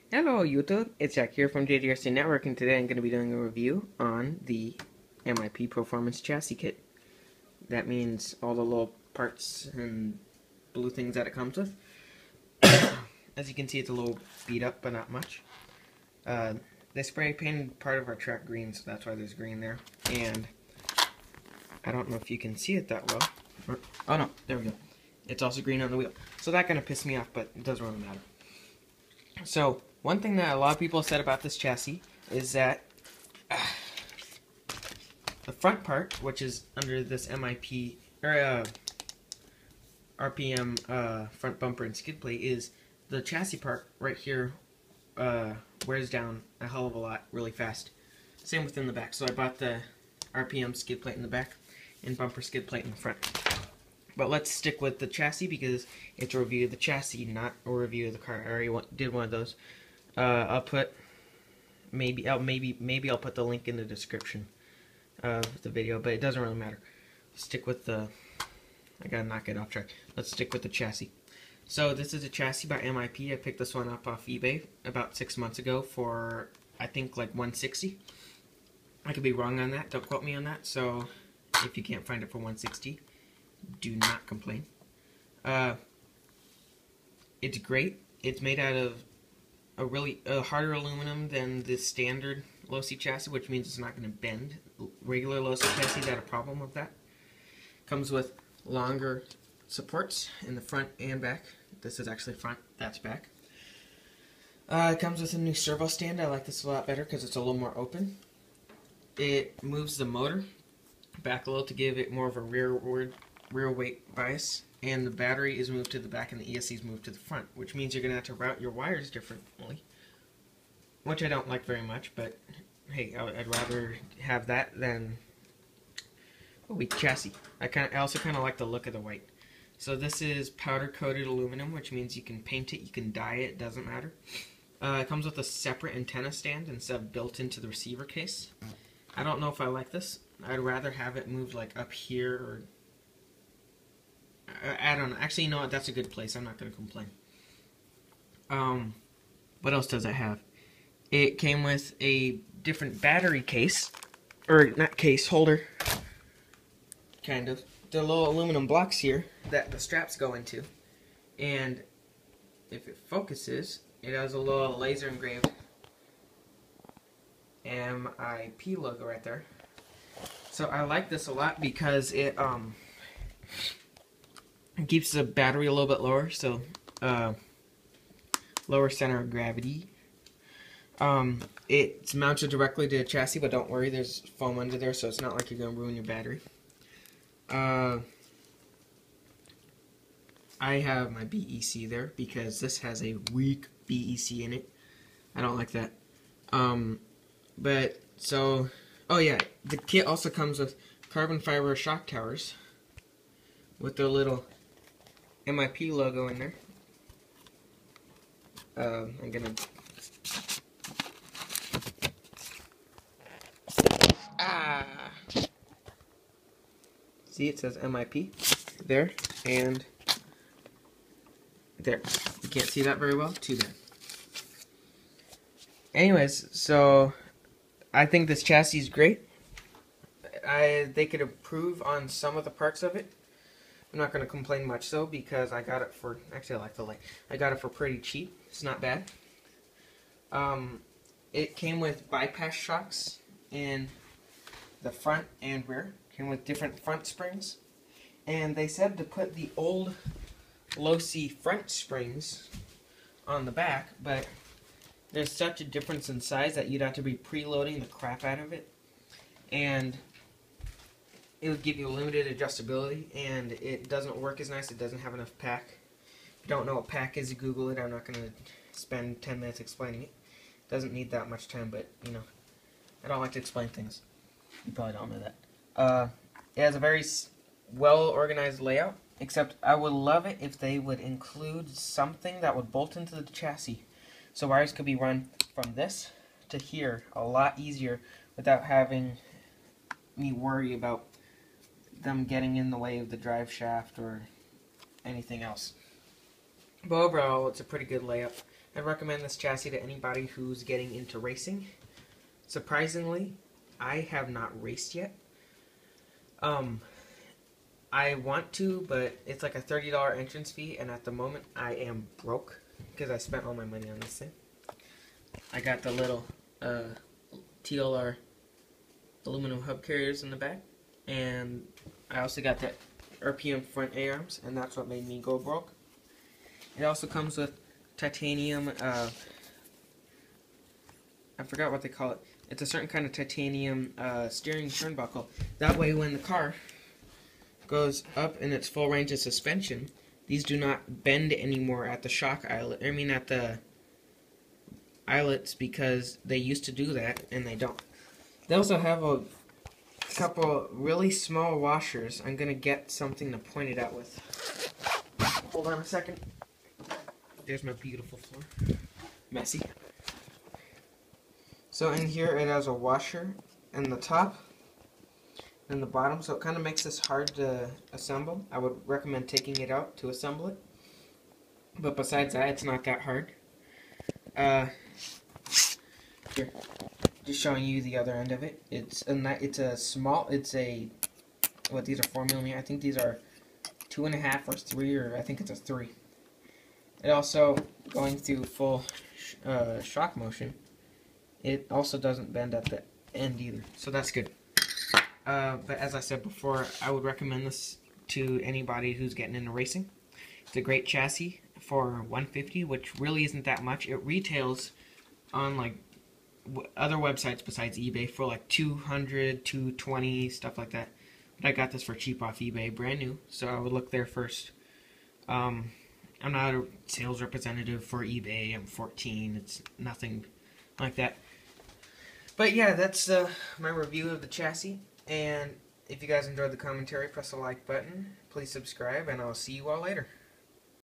Hello YouTube, it's Jack here from JDRC Network, and today I'm going to be doing a review on the MIP Pro4mance chassis kit. That means all the little parts and blue things that it comes with. As you can see, it's a little beat up, but not much. They spray painted part of our track green, so that's why there's green there. And I don't know if you can see it that well. Oh no, there we go. It's also green on the wheel. So that kind of pissed me off, but it doesn't really matter. So, one thing that a lot of people said about this chassis is that the front part, which is under this MIP, or RPM front bumper and skid plate, is the chassis part right here wears down a hell of a lot really fast. Same within the back. So I bought the RPM skid plate in the back and bumper skid plate in the front. But let's stick with the chassis because it's a review of the chassis, not a review of the car. I already did one of those. I'll put maybe I'll put the link in the description of the video, but it doesn't really matter. Stick with the. I gotta knock it off track. Let's stick with the chassis. So this is a chassis by MIP. I picked this one up off eBay about 6 months ago for I think like $160. I could be wrong on that. Don't quote me on that. So if you can't find it for $160. Do not complain. It's great. It's made out of a harder aluminum than the standard losi chassis, which means it's not going to bend. Regular losi chassis had a problem with that. Comes with longer supports in the front and back. This is actually front, that's back. It comes with a new servo stand. I like this a lot better because it's a little more open. It moves the motor back a little to give it more of a rear weight bias, and the battery is moved to the back and the ESC is moved to the front, which means you're going to have to route your wires differently, which I don't like very much, but hey, I'd rather have that than a weak chassis. I also kind of like the look of the white. So this is powder coated aluminum, which means you can paint it, you can dye it, it doesn't matter. It comes with a separate antenna stand instead of built into the receiver case. I don't know if I like this. I'd rather have it moved like up here, or I don't know. Actually, you know what? That's a good place. I'm not going to complain. What else does it have? It came with a different battery case, or not case, holder, kind of. The little aluminum blocks here that the straps go into, and if it focuses, it has a little laser engraved MIP logo right there. So I like this a lot because it keeps the battery a little bit lower, so lower center of gravity. It's mounted directly to the chassis, but don't worry, there's foam under there, so it's not like you're going to ruin your battery. I have my BEC there because this has a weak BEC in it. I don't like that. Oh yeah, the kit also comes with carbon fiber shock towers with their little MIP logo in there. I'm gonna see, it says MIP there and there. You can't see that very well. Too bad. Anyways, so I think this chassis is great. They could improve on some of the parts of it. I'm not going to complain much though because I got it for, actually I like the light. I got it for pretty cheap. It's not bad. It came with bypass shocks in the front and rear. Came with different front springs. And they said to put the old losi front springs on the back, but there's such a difference in size that you'd have to be preloading the crap out of it. And it would give you limited adjustability, and it doesn't work as nice. It doesn't have enough pack. If you don't know what pack is, Google it. I'm not going to spend 10 minutes explaining it. It doesn't need that much time, but, you know, I don't like to explain things. You probably don't know that. It has a very well-organized layout, except I would love it if they would include something that would bolt into the chassis. So wires could be run from this to here a lot easier without having me worry about them getting in the way of the drive shaft or anything else. But overall, it's a pretty good layout. I recommend this chassis to anybody who's getting into racing. Surprisingly, I have not raced yet. I want to, but it's like a $30 entrance fee, and at the moment I am broke because I spent all my money on this thing. I got the little TLR aluminum hub carriers in the back, and I also got the RPM front A-arms, and that's what made me go broke. It also comes with titanium, I forgot what they call it. It's a certain kind of titanium steering turnbuckle. That way when the car goes up in its full range of suspension, these do not bend anymore at the shock eyelet. I mean at the eyelets, because they used to do that and they don't. They also have a couple really small washers. I'm gonna get something to point it out with. Hold on a second. There's my beautiful floor. Messy. So in here it has a washer in the top and the bottom, so it kind of makes this hard to assemble. I would recommend taking it out to assemble it. But besides that, it's not that hard. Here, just showing you the other end of it. It's a small. It's a what? These are 4mm. I think these are 2.5 or 3, or I think it's a 3. It also, going through full shock motion, it also doesn't bend at the end either, so that's good. But as I said before, I would recommend this to anybody who's getting into racing. It's a great chassis for $150, which really isn't that much. It retails on like other websites besides eBay for like $200, $220, stuff like that. But I got this for cheap off eBay, brand new, so I would look there first. I'm not a sales representative for eBay. I'm 14. It's nothing like that. But yeah, that's my review of the chassis. And if you guys enjoyed the commentary, press the like button. Please subscribe, and I'll see you all later.